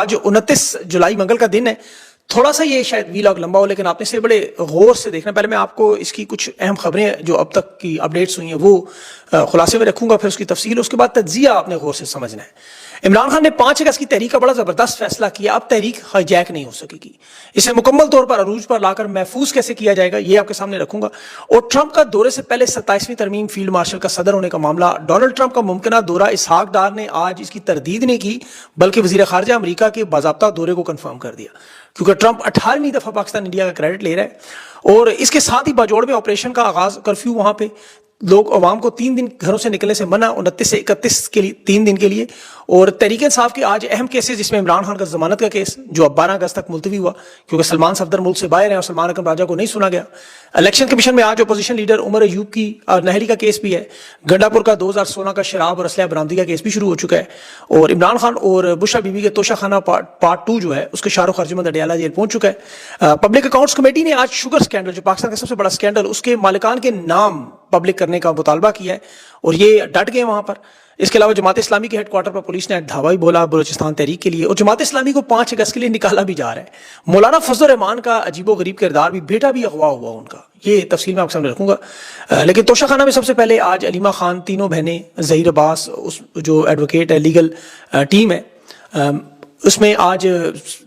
آج 29 جولائی منگل کا دن ہے. تھوڑا سا یہ شاید ویلاگ لمبا ہو لیکن آپ نے اسے بڑے غور سے دیکھنا. پہلے میں آپ کو اس کی کچھ اہم خبریں جو اب تک کی اپڈیٹس ہوئی ہیں وہ خلاصے میں رکھوں گا, پھر اس کی تفصیل, اس کے بعد تجزیہ آپ نے غور سے سمجھنا ہے. عمران خان نے 5 اگست کی تحریک کا بڑا زبردست فیصلہ کیا. اب تحریک ہائی جیک نہیں ہو سکے گی. اسے مکمل طور پر عروج پر لا کر محفوظ کیسے کیا جائے گا یہ آپ کے سامنے رکھوں گا. اور ٹرمپ کا دورے سے پہلے 27ویں ترمیم فیلڈ مارشل کا صدر ہونے کا معاملہ. ڈونلڈ ٹرمپ کا ممکنہ دورہ اسحاق ڈار نے آج اس کی تردید نہیں کی بلکہ وزیر خارجہ امریکہ کے باضابطہ دورے کو کنفرم کر دیا, کیونکہ ٹرمپ 18ویں دفعہ پاکستان انڈیا کا کریڈٹ لے رہا ہے. اور اس کے ساتھ ہی باجوڑ میں آپریشن کا آغاز, کرفیو وہاں پہ لوگ عوام کو 3 دن گھروں سے نکلنے سے منع, 29 سے 31 کے لیے 3 دن کے لیے. اور تحریک انصاف کے آج اہم کیسز, جس میں عمران خان کا ضمانت کا کیس جو اب 12 اگست تک ملتوی ہوا کیونکہ سلمان صفدر ملک سے باہر ہیں اور سلمان اکرم راجہ کو نہیں سنا گیا. الیکشن کمیشن میں آج اپوزیشن لیڈر عمر ایوب کی نہری کا کیس بھی ہے. گنڈاپور کا 2016 کا شراب اور اسلحہ برآمدی کا کیس بھی شروع ہو چکا ہے. اور عمران خان اور بشرا بی بی کے توشہ خانہ پارٹ 2 جو ہے اس کے شاہ رخ ارجمند اڈیالہ جیل پہنچ چکا ہے. پبلک اکاؤنٹس کمیٹی نے آج شوگر سکینڈل جو پاکستان کا سب سے بڑا سکینڈل اس کے مالکان کے نام پبلک کرنے کا مطالبہ کیا ہے اور یہ ڈٹ گئے وہاں پر. اس کے علاوہ جماعت اسلامی کے ہیڈ کوارٹر پر پولیس نے دھاوا بھی بولا بلوچستان تحریک کے لیے, اور جماعت اسلامی کو 5 اگست کے لیے نکالا بھی جا رہا ہے. مولانا فضل الرحمان کا عجیب و غریب کردار بھی, بیٹا بھی اغوا ہوا ان کا, یہ تفصیل میں آپ کے سامنے رکھوں گا. لیکن توشہ خانہ میں سب سے پہلے آج علیمہ خان, تینوں بہنیں, ظہیر عباس جو ایڈوکیٹ ہے, لیگل ٹیم ہے, اس میں آج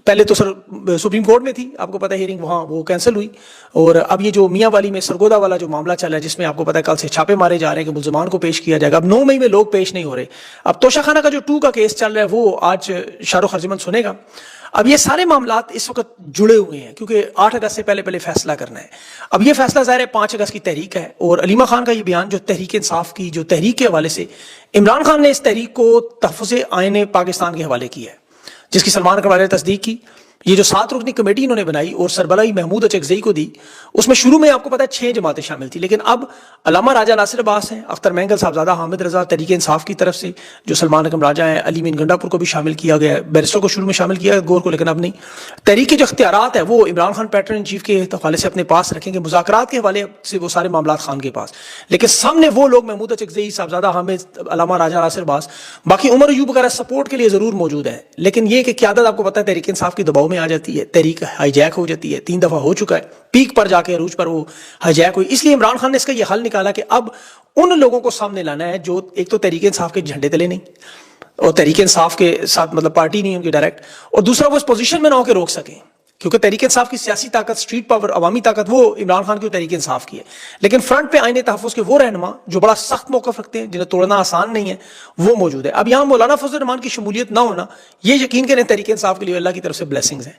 پہلے تو سپریم کورٹ میں تھی, آپ کو پتہ ہے ہیئرنگ وہاں وہ کینسل ہوئی. اور اب یہ جو میاں والی میں سرگودا والا جو معاملہ چل رہا ہے جس میں آپ کو پتہ ہے کل سے چھاپے مارے جا رہے ہیں کہ ملزمان کو پیش کیا جائے گا. اب 9 مئی میں لوگ پیش نہیں ہو رہے. اب توشہ خانہ کا جو 2 کا کیس چل رہا ہے وہ آج شاہ رخ ارجمند سنے گا. اب یہ سارے معاملات اس وقت جڑے ہوئے ہیں کیونکہ 8 اگست سے پہلے فیصلہ کرنا ہے. اب یہ فیصلہ ظاہر ہے 5 اگست کی تحریک ہے, اور علیمہ خان کا یہ بیان جو تحریک انصاف کی جو تحریک کے حوالے سے, عمران خان نے اس تحریک کو تحفظ آئین پاکستان کے حوالے کیا ہے جس کی سلمان اکرم نے تصدیق کی. یہ جو 7 رکنی کمیٹی انہوں نے بنائی اور سربراہی محمود اچکزئی کو دی, اس میں شروع میں آپ کو پتہ ہے 6 جماعتیں شامل تھی, لیکن اب علامہ راجہ ناصر عباس ہیں, اختر مینگل صاحبزادہ حامد رضا تحریک انصاف کی طرف سے جو سلمان اکرم راجہ ہیں, علی مین گنڈاپور کو بھی شامل کیا گیا ہے, بیرسٹر کو شروع میں شامل کیا گور کو لیکن اب نہیں. تحریک کے جو اختیارات ہیں وہ Imran Khan pattern in chief کے حوالے سے اپنے پاس رکھیں گے, مذاکرات کے حوالے سے وہ سارے معاملات خان کے پاس, لیکن سامنے وہ لوگ محمود اچکزئی, صاحبزادہ حامد, علامہ راجہ ناصر عباس, باقی عمر ایوب وغیرہ سپورٹ کے لیے ضرور موجود ہیں. لیکن یہ کہ قیادت آپ کو پتہ ہے تحریک انصاف کی دباؤ میں آ جاتی ہے, تحریک ہائی جیک ہو جاتی ہے, 3 دفعہ ہو چکا ہے, پیک پر جا کے عروج پر وہ ہائی جیک ہوئی. اس لیے عمران خان نے اس کا یہ حل نکالا کہ اب ان لوگوں کو سامنے لانا ہے جو ایک تو تحریک انصاف کے جھنڈے تلے نہیں اور تحریک انصاف کے ساتھ مطلب پارٹی نہیں ان کی ڈائریکٹ, اور دوسرا وہ اس پوزیشن میں نہ ہو کے روک سکیں کیونکہ تحریک انصاف کی سیاسی طاقت, اسٹریٹ پاور, عوامی طاقت وہ عمران خان کی تحریک انصاف کی ہے. لیکن فرنٹ پہ آئین تحفظ کے وہ رہنما جو بڑا سخت موقف رکھتے ہیں جنہیں توڑنا آسان نہیں ہے وہ موجود ہے. اب یہاں مولانا فضل الرحمان کی شمولیت نہ ہونا یہ یقین کریں تحریک انصاف کے لیے اللہ کی طرف سے بلیسنگز ہیں.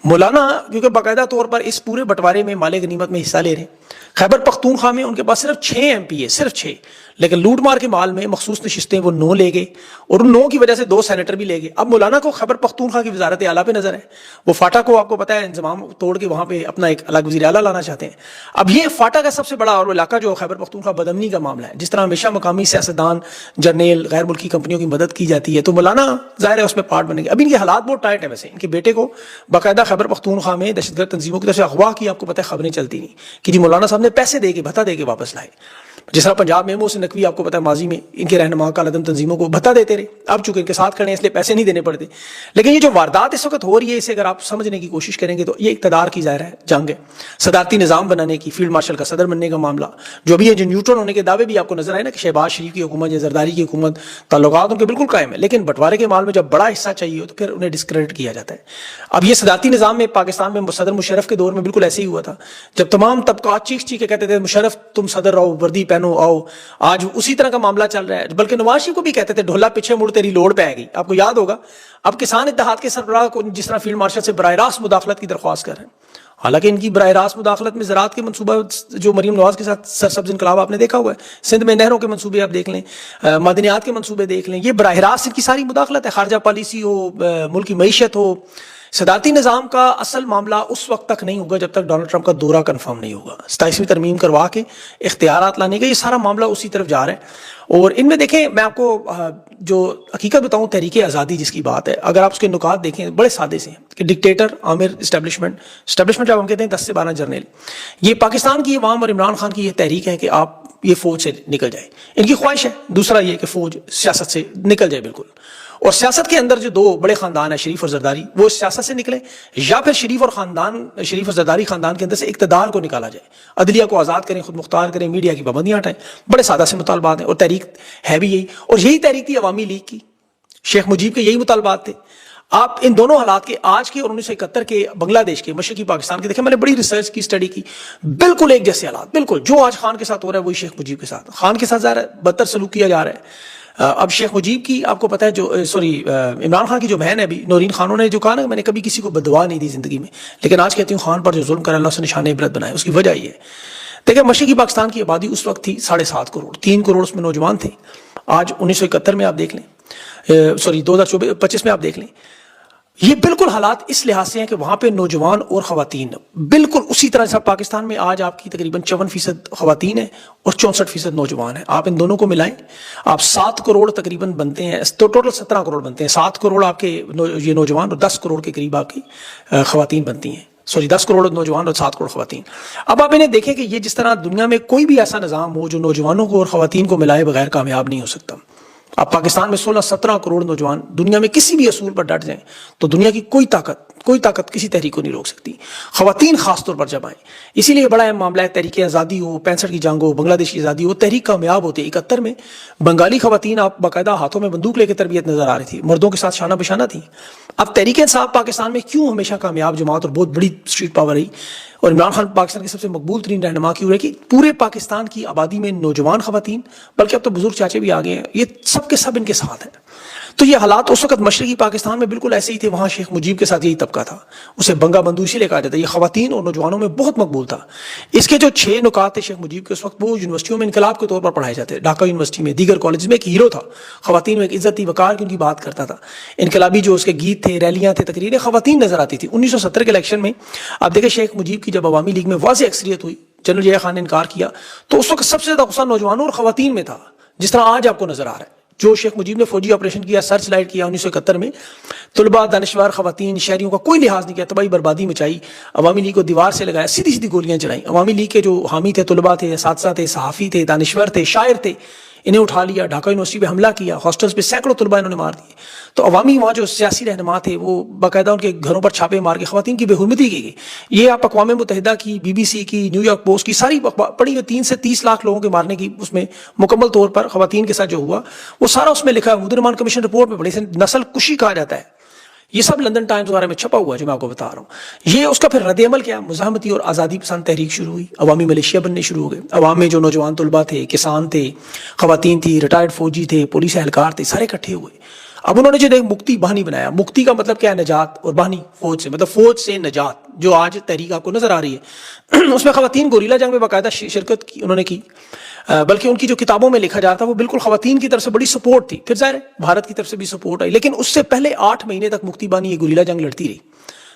مولانا کیونکہ باقاعدہ طور پر اس پورے بٹوارے میں مال غنیمت میں حصہ لے رہے ہیں. خیبر پختونخوا میں ان کے پاس صرف 6 MP ہے, صرف 6, لیکن لوٹ مار کے مال میں مخصوص نشستیں وہ 9 لے گئے اور ان 9 کی وجہ سے 2 سینیٹر بھی لے گئے. اب مولانا کو خیبر پختونخوا کی وزارت اعلیٰ پہ نظر ہے, وہ فاٹا کو آپ کو پتہ ہے انضمام توڑ کے وہاں پہ اپنا ایک الگ وزیر اعلیٰ لانا چاہتے ہیں. اب یہ فاٹا کا سب سے بڑا اور علاقہ جو خیبر پختونخوا بدامنی کا معاملہ ہے, جس طرح ہمیشہ مقامی سیاستدان, جرنیل, غیر ملکی کمپنیوں کی مدد کی جاتی ہے, تو مولانا ظاہر ہے اس میں پارٹ بنے گے. اب ان کے حالات بہت ٹائٹ ہے. ویسے ان کے بیٹے کو باقاعدہ خیبر پختونخوا میں دہشت گرد تنظیموں کی طرف سے اغوا کی, آپ کو پتہ ہے خبریں چلتی نہیں کہ جی مولانا صاحب نے پیسے دے کے بھتا دے کے واپس لائے. جس طرح پنجاب میں محسن نقوی آپ کو پتہ ہے ماضی میں ان کے رہنما کالعدم تنظیموں کو بھتا دیتے رہے, اب چونکہ ان کے ساتھ کھڑے ہیں اس لیے پیسے نہیں دینے پڑتے. لیکن یہ جو واردات اس وقت ہو رہی ہے اسے اگر آپ سمجھنے کی کوشش کریں گے تو یہ اقتدار کی ظاہر ہے جنگ ہے, صدارتی نظام بنانے کی, فیلڈ مارشل کا صدر بننے کا معاملہ جو بھی ہے, جو نیوٹرل ہونے کے دعوے بھی آپ کو نظر آئے نا کہ شہباز شریف کی حکومت یا زرداری کی حکومت, تعلقات ان کے بالکل قائم ہے, لیکن بٹوارے کے مال میں جب بڑا حصہ چاہیے ہو تو پھر انہیں ڈسکریڈٹ کیا جاتا ہے. اب یہ صدارتی نظام میں پاکستان میں صدر مشرف کے دور میں بالکل ایسے ہی ہوا تھا, جب تمام طبقات چیخ کے کہتے تھے مشرف تم صدر رہو, وردی پہنو آؤ. آج اسی طرح کا معاملہ چل رہا ہے, بلکہ نواز شریف کو بھی کہتے تھے ڈھولا پیچھے مڑ تیری لوڑ پہ آئے گی. آپ کو یاد ہوگا اب کسان اتحاد کے سربراہ کو جس طرح فیلڈ مارشل سے براہ راست مداخلت کی درخواست کر رہے ہیں, حالانکہ ان کی براہ راست مداخلت میں زراعت کے منصوبہ جو مریم نواز کے ساتھ سرسبز انقلاب آپ نے دیکھا ہوا ہے, سندھ میں نہروں کے منصوبے آپ دیکھ لیں, معدنیات کے منصوبے دیکھ لیں, یہ براہ راست ان کی ساری مداخلت ہے. خارجہ پالیسی ہو, ملک کی معیشت ہو. صدارتی نظام کا اصل معاملہ اس وقت تک نہیں ہوگا جب تک ڈونلڈ ٹرمپ کا دورہ کنفرم نہیں ہوگا. 27ویں ترمیم کروا کے اختیارات لانے کا یہ سارا معاملہ اسی طرف جا رہا ہے. اور ان میں دیکھیں میں آپ کو جو حقیقت بتاؤں, تحریک آزادی جس کی بات ہے, اگر آپ اس کے نکات دیکھیں بڑے سادے سے ہیں کہ ڈکٹیٹر, عامر, اسٹیبلشمنٹ جب ہم کہتے ہیں 10 سے 12 جرنیل, یہ پاکستان کی عوام اور عمران خان کی یہ تحریک ہے کہ آپ یہ فوج سے نکل جائیں. ان کی خواہش ہے. دوسرا یہ کہ فوج سیاست سے نکل جائے بالکل. اور سیاست کے اندر جو دو بڑے خاندان ہیں شریف اور زرداری، وہ اس سیاست سے نکلے، یا پھر شریف اور زرداری خاندان کے اندر سے اقتدار کو نکالا جائے، عدلیہ کو آزاد کریں، خود مختار کریں، میڈیا کی پابندیاں ہٹائیں۔ بڑے سادہ سے مطالبات ہیں، اور تحریک ہے بھی یہی، اور یہی تحریک تھی عوامی لیگ کی، شیخ مجیب کے یہی مطالبات تھے۔ آپ ان دونوں حالات کے، آج کے اور 1971 کے بنگلہ دیش کے، مشرقی پاکستان کے، دیکھیں میں نے بڑی ریسرچ کی، اسٹڈی کی، بالکل ایک جیسے حالات، بالکل جو آج خان کے ساتھ ہو رہا ہے وہی شیخ مجیب کے ساتھ، خان کے ساتھ ظاہر ہے بدتر سلوک کیا جا رہا ہے۔ اب شیخ مجیب کی آپ کو پتہ ہے، جو عمران خان کی جو بہن ہے ابھی نورین خانوں نے جو کہا نا، میں نے کبھی کسی کو بددعا نہیں دی زندگی میں، لیکن آج کہتی ہوں خان پر جو ظلم کرا اللہ سے نشان عبرت بنائے، اس کی وجہ یہ ہے۔ دیکھیں مشرقی پاکستان کی آبادی اس وقت تھی 7.5 کروڑ، 3 کروڑ اس میں نوجوان تھے۔ آج 1971 میں آپ دیکھ لیں، 2025 میں آپ دیکھ لیں، یہ بالکل حالات اس لحاظ سے ہیں کہ وہاں پہ نوجوان اور خواتین بالکل اسی طرح سے پاکستان میں آج آپ کی تقریباً 54% خواتین ہیں اور 64% نوجوان ہیں۔ آپ ان دونوں کو ملائیں، آپ 7 کروڑ تقریباً بنتے ہیں، تو ٹوٹل 17 کروڑ بنتے ہیں۔ 7 کروڑ آپ کے یہ نوجوان اور 10 کروڑ کے قریب آپ کی خواتین بنتی ہیں، 10 کروڑ نوجوان اور 7 کروڑ خواتین۔ اب آپ انہیں دیکھیں کہ یہ جس طرح دنیا میں کوئی بھی ایسا نظام ہو جو نوجوانوں کو اور خواتین کو ملائے بغیر کامیاب نہیں ہو سکتا۔ اب پاکستان میں 16-17 کروڑ نوجوان دنیا میں کسی بھی اصول پر ڈٹ جائیں تو دنیا کی کوئی طاقت کسی تحریک کو نہیں روک سکتی، خواتین خاص طور پر جب آئیں۔ اسی لیے بڑا اہم معاملہ ہے، تحریک آزادی ہو، 65 کی جنگ ہو، بنگلہ دیش کی آزادی ہو، تحریک کامیاب ہوتی ہے۔ 71 میں بنگالی خواتین آپ باقاعدہ ہاتھوں میں بندوق لے کے تربیت نظر آ رہی تھی، مردوں کے ساتھ شانہ بشانہ تھی۔ اب تحریک انصاف پاکستان میں کیوں ہمیشہ کامیاب جماعت اور بہت بڑی اسٹریٹ پاور رہی، اور عمران خان پاکستان کی سب سے مقبول ترین رہنما کیوں رہے، کہ پورے پاکستان کی آبادی میں نوجوان خواتین، بلکہ اب تو بزرگ چاچے بھی آ گئے ہیں، یہ سب کے سب ان کے ساتھ ہیں۔ تو یہ حالات اس وقت مشرقی پاکستان میں بالکل ایسے ہی تھے، وہاں شیخ مجیب کے ساتھ یہی طبقہ تھا، اسے بنگا بندو اسی لیے کہا جاتا ہے، یہ خواتین اور نوجوانوں میں بہت مقبول تھا۔ اس کے جو 6 نکات تھے شیخ مجیب کے اس وقت، وہ یونیورسٹیوں میں انقلاب کے طور پر پڑھائے جاتے، ڈھاکہ یونیورسٹی میں، دیگر کالجز میں ایک ہیرو تھا، خواتین میں ایک عزت تھی، وقار کی ان کی بات کرتا تھا، انقلابی جو اس کے گیت تھے، ریلیاں تھے، تقریریں، خواتین نظر آتی تھی۔ 1970 کے الیکشن میں آپ دیکھیں شیخ مجیب کی جب عوامی لیگ میں واضح اکثریت ہوئی، جنرل ضیاء خان نے انکار کیا، تو اس وقت سب سے زیادہ غصہ نوجوانوں اور خواتین میں تھا، جس طرح آج آپ کو نظر آ رہا ہے۔ جو شیخ مجیب نے فوجی آپریشن کیا، سرچ لائٹ کیا 1971 میں، طلباء، دانشور، خواتین، شہریوں کا کوئی لحاظ نہیں کیا، تباہی بربادی مچائی، عوامی لیگ کو دیوار سے لگایا، سیدھی سیدھی گولیاں چلائیں۔ عوامی لیگ کے جو حامی تھے، طلباء تھے، اساتذہ تھے، صحافی تھے، دانشور تھے، شاعر تھے، انہیں اٹھا لیا، ڈھاکہ یونیورسٹی پہ حملہ کیا، ہاسٹلز پہ سینکڑوں طلباء انہوں نے مار دیے۔ تو عوامی وہاں جو سیاسی رہنما تھے وہ باقاعدہ ان کے گھروں پر چھاپے مار کے خواتین کی بے حرمتی کی گئی۔ یہ آپ اقوام متحدہ کی، BBC کی، نیو یارک پوسٹ کی ساری پڑھی ہوئی، 3 سے 30 لاکھ لوگوں کے مارنے کی اس میں مکمل طور پر خواتین کے ساتھ جو ہوا وہ سارا اس میں لکھا ہے، مدرمان کمیشن رپورٹ میں، بڑی نسل کشی کہا جاتا ہے، یہ سب لندن ٹائمز وغیرہ میں چھپا ہوا ہے جو میں آپ کو بتا رہا ہوں۔ یہ اس کا پھر رد عمل کیا، مزاحمتی اور آزادی پسند تحریک شروع ہوئی، عوامی ملیشیا بننے شروع ہو گئے، عوام میں جو نوجوان طلباء تھے، کسان تھے، خواتین تھی، ریٹائرڈ فوجی تھے، پولیس اہلکار تھے، سارے اکٹھے ہوئے۔ اب انہوں نے جو مکتی بہانی بنایا، مکتی کا مطلب کیا ہے، نجات، اور بہانی فوج سے، مطلب فوج سے نجات، جو آج تحریک آپ کو نظر آ رہی ہے۔ اس میں خواتین گوریلا جنگ میں باقاعدہ شرکت کی انہوں نے کی، بلکہ ان کی جو کتابوں میں لکھا جاتا وہ بالکل خواتین کی طرف سے بڑی سپورٹ تھی، پھر ظاہر بھارت کی طرف سے بھی سپورٹ آئی، لیکن اس سے پہلے 8 مہینے تک مکتی بانی یہ گوریلا جنگ لڑتی رہی۔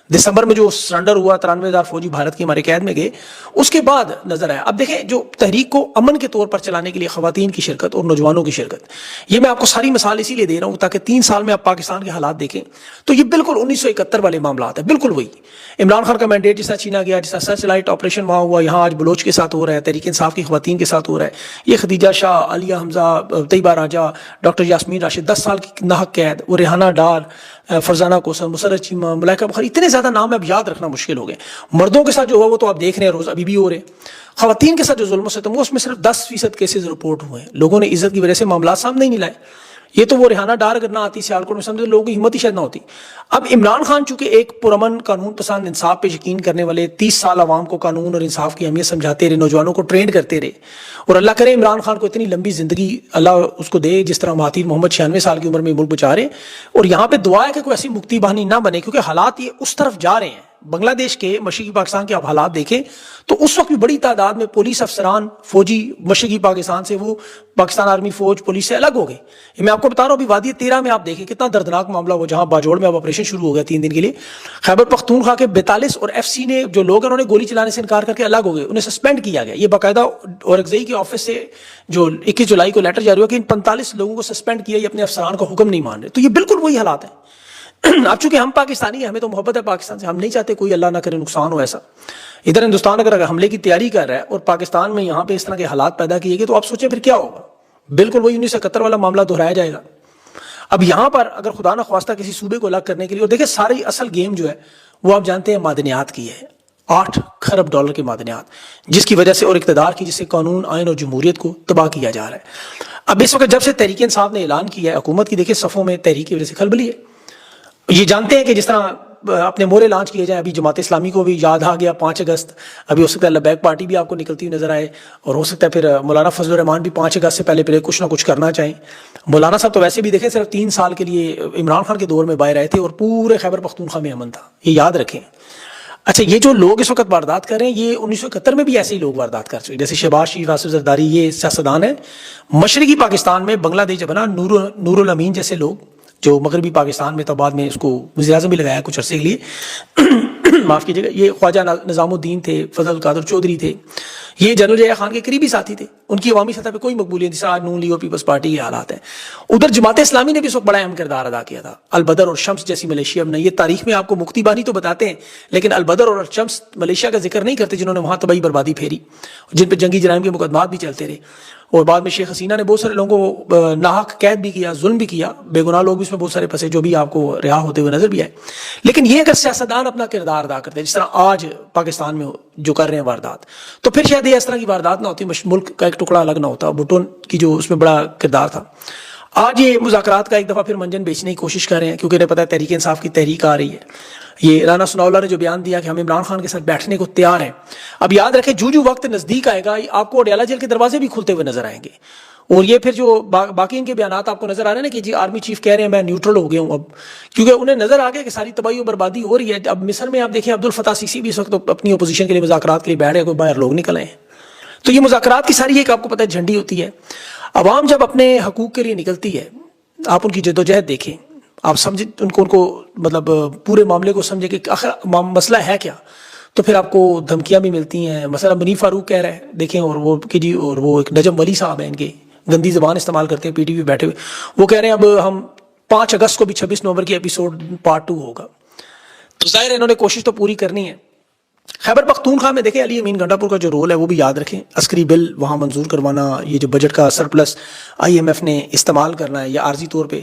دسمبر میں جو سرنڈر ہوا، 93,000 فوجی بھارت کے ہمارے قید میں گئے، اس کے بعد نظر آیا۔ اب دیکھیں جو تحریک کو امن کے طور پر چلانے کے لیے خواتین کی شرکت اور نوجوانوں کی شرکت، یہ میں آپ کو ساری مثال اسی لیے دے رہا ہوں تاکہ 3 سال میں آپ پاکستان کے حالات دیکھیں تو یہ بالکل 1971 والے معاملات ہیں، بالکل وہی۔ عمران خان کا مینڈیٹ جس طرح چھینا گیا، جس طرح سرچ لائٹ آپریشن وہاں ہوا، یہاں آج بلوچ کے ساتھ ہو رہا ہے، تحریک انصاف کی خواتین کے ساتھ ہو رہا ہے۔ یہ خدیجہ شاہ، عالیہ حمزہ، طیبہ راجہ، ڈاکٹر یاسمین راشد 10 سال کی ناحق قید، اور ریحانہ ڈار، فرزانہ کوثر، مسرت چیمہ، ملائکہ بخاری، اتنے زیادہ نام اب یاد رکھنا مشکل ہو گئے۔ مردوں کے ساتھ جو ہوا وہ تو آپ دیکھ رہے ہیں، روز ابھی بھی ہو رہے ہیں۔ خواتین کے ساتھ جو ظلم و ستم ہوا اس میں صرف 10% کیسز رپورٹ ہوئے ہیں، لوگوں نے عزت کی وجہ سے معاملات سامنے ہی نہیں لائے۔ یہ تو وہ ریحانہ ڈار اگر نہ آتی سیالکوٹ میں، سمجھے لوگوں کی ہمت ہی شاید نہ ہوتی۔ اب عمران خان چونکہ ایک پرامن قانون پسند، انصاف پہ یقین کرنے والے، 30 سال عوام کو قانون اور انصاف کی اہمیت سمجھاتے رہے، نوجوانوں کو ٹرینڈ کرتے رہے، اور اللہ کرے عمران خان کو اتنی لمبی زندگی اللہ اس کو دے جس طرح مہاتیر محمد 96 سال کی عمر میں ملک بچا رہے، اور یہاں پہ دعا ہے کہ کوئی ایسی مکتی بہانی نہ بنے، کیونکہ حالات یہ اس طرف جا رہے ہیں۔ بنگلہ دیش کے، مشرقی پاکستان کے آپ حالات دیکھیں تو اس وقت بھی بڑی تعداد میں پولیس افسران، فوجی مشرقی پاکستان سے، وہ پاکستان آرمی فوج پولیس سے الگ ہو گئے۔ یہ میں آپ کو بتا رہا ہوں، ابھی وادی 13 میں آپ دیکھیں کتنا دردناک معاملہ ہوا، جہاں باجوڑ میں اب آپریشن شروع ہو گیا 3 دن کے لیے۔ خیبر پختونخوا کے 42 اور FC نے جو لوگ انہوں نے گولی چلانے سے انکار کر کے الگ ہو گئے، انہیں سسپینڈ کیا گیا۔ یہ باقاعدہ اورکزئی کے آفس سے جو 21 جولائی کو لیٹر جاری ہوا کہ ان 45 لوگوں کو سسپینڈ کیا، یہ اپنے افسران کا حکم نہیں مان رہے۔ تو یہ بالکل وہی حالات ہیں۔ اب چونکہ ہم پاکستانی ہیں، ہمیں تو محبت ہے پاکستان سے، ہم نہیں چاہتے کوئی اللہ نہ کرے نقصان ہو ایسا۔ ادھر ہندوستان اگر حملے کی تیاری کر رہا ہے اور پاکستان میں یہاں پہ اس طرح کے حالات پیدا کیے گئے تو آپ سوچیں پھر کیا ہوگا، بالکل وہی 1971 والا معاملہ دہرایا جائے گا۔ اب یہاں پر اگر خدا نہ خواستہ کسی صوبے کو الگ کرنے کے لیے، اور دیکھیں ساری اصل گیم جو ہے وہ آپ جانتے ہیں معدنیات کی ہے، 8 خرب ڈالر کے معدنیات، جس کی وجہ سے اور اقتدار کی، جس سے قانون آئین اور جمہوریت کو تباہ کیا جا رہا ہے۔ اب اس وقت جب سے تحریک انصاف نے اعلان کیا ہے حکومت کی، دیکھیں صفوں میں تحریک کی وجہ سے کھلبلی ہے۔ یہ جانتے ہیں کہ جس طرح اپنے مورے لانچ کیے جائیں، ابھی جماعت اسلامی کو بھی یاد آ گیا 5 اگست، ابھی ہو سکتا ہے لبیک پارٹی بھی آپ کو نکلتی ہوئی نظر آئے، اور ہو سکتا ہے پھر مولانا فضل الرحمان بھی 5 اگست سے پہلے کچھ نہ کچھ کرنا چاہیں۔ مولانا صاحب تو ویسے بھی دیکھیں صرف 3 سال کے لیے عمران خان کے دور میں باہر آئے تھے، اور پورے خیبر پختونخوا میں امن تھا، یہ یاد رکھیں۔ اچھا، یہ جو لوگ اس وقت واردات کر رہے ہیں، یہ 1971 میں بھی ایسے ہی لوگ واردات کر چکے، جیسے شہباز شریف، آصف زرداری، یہ سیاستدان ہیں مشرقی پاکستان میں، بنگلہ دیش بنا، نور الامین جیسے لوگ جو مغربی پاکستان میں، تو بعد میں اس کو وزیر اعظم بھی لگایا کچھ عرصے کے لیے، معاف کیجیے گا، یہ خواجہ نظام الدین تھے، فضل القادر چودھری تھے، یہ جنرل ضیاء خان کے قریبی ساتھی تھے، ان کی عوامی سطح پہ کوئی مقبولیت، جس طرح آج نون لیگ اور پیپلز پارٹی کے حالات ہیں۔ ادھر جماعت اسلامی نے بھی اس وقت بڑا اہم کردار ادا کیا تھا، البدر اور شمس جیسی ملیشیا میں، یہ تاریخ میں آپ کو مکتی بانی تو بتاتے ہیں، لیکن البدر اور شمس ملیشیا کا ذکر نہیں کرتے، جنہوں نے وہاں تباہی بربادی پھیری، جن پہ جنگی جرائم کے مقدمات بھی چلتے رہے، اور بعد میں شیخ حسینہ نے بہت سارے لوگوں کو ناحق قید بھی کیا، ظلم بھی کیا، بے گناہ لوگ بھی اس میں بہت سارے پھنسے، جو بھی آپ کو رہا ہوتے ہوئے نظر بھی آئے۔ لیکن یہ اگر سیاستدان اپنا کردار ادا کرتے ہیں، جس طرح آج پاکستان میں جو کر رہے ہیں واردات، تو پھر شاید یہ اس طرح کی واردات نہ ہوتی، ملک کا ایک ٹکڑا الگ نہ ہوتا، بھٹو کی جو اس میں بڑا کردار تھا۔ آج یہ مذاکرات کا ایک دفعہ پھر منجن بیچنے کی کوشش کر رہے ہیں، کیونکہ انہیں پتہ ہے تحریک انصاف کی تحریک آ رہی ہے۔ یہ رانا ثناء اللہ نے جو بیان دیا کہ ہم عمران خان کے ساتھ بیٹھنے کو تیار ہیں، اب یاد رکھیں جو وقت نزدیک آئے گا، آپ کو اڈیالہ جیل کے دروازے بھی کھلتے ہوئے نظر آئیں گے، اور یہ پھر جو باقی ان کے بیانات آپ کو نظر آ رہے ہیں نا کہ جی آرمی چیف کہہ رہے ہیں میں نیوٹرل ہو گیا ہوں اب، کیونکہ انہیں نظر آ گیا کہ ساری تباہی و بربادی ہو رہی ہے۔ اب مصر میں آپ دیکھیں عبدالفتاح سیسی بھی اس وقت اپنی اپوزیشن کے لیے مذاکرات کے لیے بیٹھ رہے ہیں، کوئی باہر لوگ نکل آئے ہیں، تو یہ مذاکرات کی ساری ایک آپ کو پتہ ہے جھنڈی ہوتی ہے۔ عوام جب اپنے حقوق کے لیے نکلتی ہے، آپ ان کی جدوجہد دیکھیں، آپ سمجھیں ان کو مطلب پورے معاملے کو سمجھیں کہ آخر مسئلہ ہے کیا، تو پھر آپ کو دھمکیاں بھی ملتی ہیں۔ مثلا منیف فاروق کہہ رہے ہیں، دیکھیں، اور وہ کہ جی، اور وہ ایک نجم ولی صاحب ہیں، ان کے گندی زبان استعمال کرتے ہیں، پی ٹی وی بیٹھے ہوئے، وہ کہہ رہے ہیں اب ہم 5 اگست کو بھی 26 نومبر کی ایپیسوڈ پارٹ 2 ہوگا، تو ظاہر ہے انہوں نے کوشش تو پوری کرنی ہے۔ خیبر پختونخوا میں دیکھیں علی امین گنڈا پور کا جو رول ہے وہ بھی یاد رکھیں، عسکری بل وہاں منظور کروانا، یہ جو بجٹ کا سرپلس آئی ایم ایف نے استعمال کرنا ہے یا عارضی طور پہ،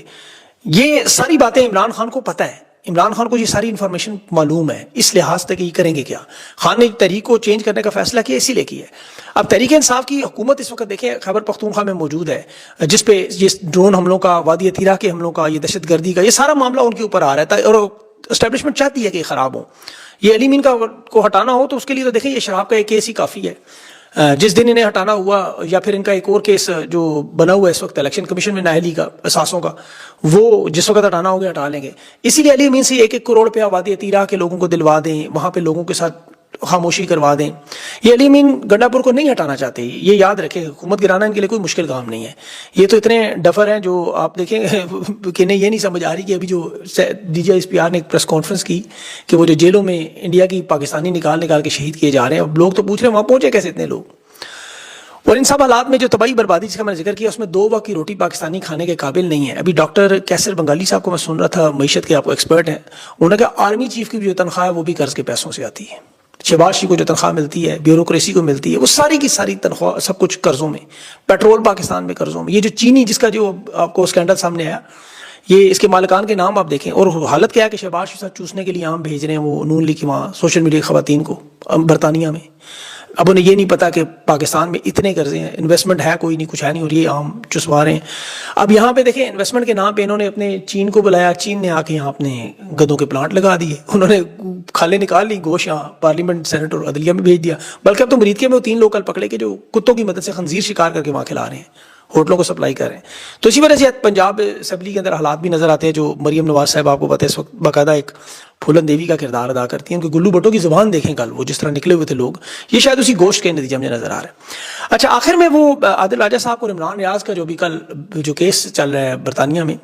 یہ ساری باتیں عمران خان کو پتہ ہے، عمران خان کو یہ ساری انفارمیشن معلوم ہے، اس لحاظ سے کہ یہ کریں گے کیا۔ خان نے تحریک کو چینج کرنے کا فیصلہ کیا، اسی لیے کیا ہے۔ اب تحریک انصاف کی حکومت اس وقت دیکھیں خیبر پختونخوا میں موجود ہے، جس پہ یہ ڈرون حملوں کا، وادی عتیرہ کے حملوں کا، یہ دہشت گردی کا، یہ سارا معاملہ ان کے اوپر آ رہا ہے، اور اسٹیبلشمنٹ چاہتی ہے کہ یہ خراب ہو، یہ علی امین کو ہٹانا ہو، تو اس کے لیے تو دیکھیں یہ شراب کا ایک کیس ہی کافی ہے۔ جس دن انہیں ہٹانا ہوا، یا پھر ان کا ایک اور کیس جو بنا ہوا ہے اس وقت الیکشن کمیشن میں نااہلی کا، اثاثوں کا، وہ جس وقت ہٹانا ہوگا ہٹا لیں گے۔ اسی لیے علی امین سے 1-1 کروڑ روپیہ وادی عتیرہ کے لوگوں کو دلوا دیں، وہاں پہ لوگوں کے ساتھ خاموشی کروا دیں، یہ علی امین گنڈا پور کو نہیں ہٹانا چاہتے، یہ یاد رکھیں، حکومت گرانا ان کے لیے کوئی مشکل کام نہیں ہے۔ یہ تو اتنے ڈفر ہیں جو آپ دیکھیں کہ انہیں یہ نہیں سمجھ آ رہی کہ ابھی جو D G S P R نے ایک پریس کانفرنس کی کہ وہ جو جیلوں میں انڈیا کی پاکستانی نکال کے شہید کیے جا رہے ہیں، اب لوگ تو پوچھ رہے ہیں وہاں پہنچے کیسے اتنے لوگ، اور ان سب حالات میں جو تباہی بربادی جس کا میں نے ذکر کیا، اس میں 2 وقت کی روٹی پاکستانی کھانے کے قابل نہیں ہے۔ ابھی ڈاکٹر کیسر بنگالی صاحب کو میں سن رہا تھا، معیشت کے آپ کو ایکسپرٹ ہیں، انہوں نے کہا آرمی چیف کی جو تنخواہ ہے وہ بھی قرض کے پیسوں سے آتی ہے، شہباز شریف کو جو تنخواہ ملتی ہے، بیوروکریسی کو ملتی ہے، وہ ساری کی ساری تنخواہ سب کچھ قرضوں میں، پیٹرول پاکستان میں قرضوں میں، یہ جو چینی جس کا جو آپ کو اسکینڈل سامنے آیا، یہ اس کے مالکان کے نام آپ دیکھیں، اور حالت کیا ہے کہ شہباز شریف ساتھ چوسنے کے لیے آم بھیج رہے ہیں وہ نون لیگ کی وہاں سوشل میڈیا خواتین کو برطانیہ میں۔ اب انہیں یہ نہیں پتا کہ پاکستان میں اتنے قرضے ہیں، انویسٹمنٹ ہے کوئی نہیں، کچھ ہے نہیں، اور یہ عام چسوا رہے ہیں۔ اب یہاں پہ دیکھیں انویسٹمنٹ کے نام پہ انہوں نے اپنے چین کو بلایا، چین نے آ کے یہاں اپنے گدوں کے پلانٹ لگا دیے، انہوں نے کھالیں نکال لی، گوشت یہاں پارلیمنٹ، سینٹ اور عدلیہ میں بھیج دیا، بلکہ اب تو مریدکے میں وہ 3 لوگ کل پکڑے کے جو کتوں کی مدد سے خنزیر شکار کر کے وہاں کھلا رہے ہیں، ہوٹلوں کو سپلائی کر رہے ہیں۔ تو اسی وجہ سے پنجاب اسمبلی کے اندر حالات بھی نظر آتے ہیں، جو مریم نواز صاحب آپ کو پتہ ہے اس وقت باقاعدہ ایک پھولن دیوی کا کردار ادا کرتی ہیں، ان کے گلو بٹوں کی زبان دیکھیں کل وہ جس طرح نکلے ہوئے تھے لوگ، یہ شاید اسی گوشت کے نتیجے میں نظر آ رہا ہے۔ اچھا، آخر میں وہ عادل راجہ صاحب اور عمران ریاض کا جو بھی کل جو کیس چل رہا ہے برطانیہ میں،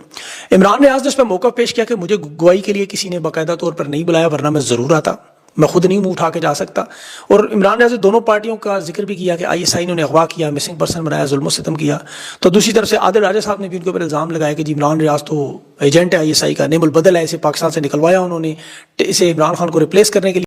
عمران ریاض نے اس پہ موقف پیش کیا کہ مجھے گواہی کے لیے کسی نے باقاعدہ طور پر نہیں بلایا، ورنہ میں ضرور آتا، میں خود نہیں منہ اٹھا کے جا سکتا۔ اور عمران ریاض نے دونوں پارٹیوں کا ذکر بھی کیا کہ آئی ایس آئی نے انہیں اغوا کیا، مسنگ پرسن بنایا، ظلم و ستم کیا۔ تو دوسری طرف سے عادل راجہ صاحب نے بھی ان کے اوپر الزام لگایا کہ جی عمران ریاض تو ایجنٹ ہے آئی ایس آئی کا، نعم البدل ہے، اسے پاکستان سے نکلوایا انہوں نے، اسے عمران خان کو ریپلیس کرنے کے لیے۔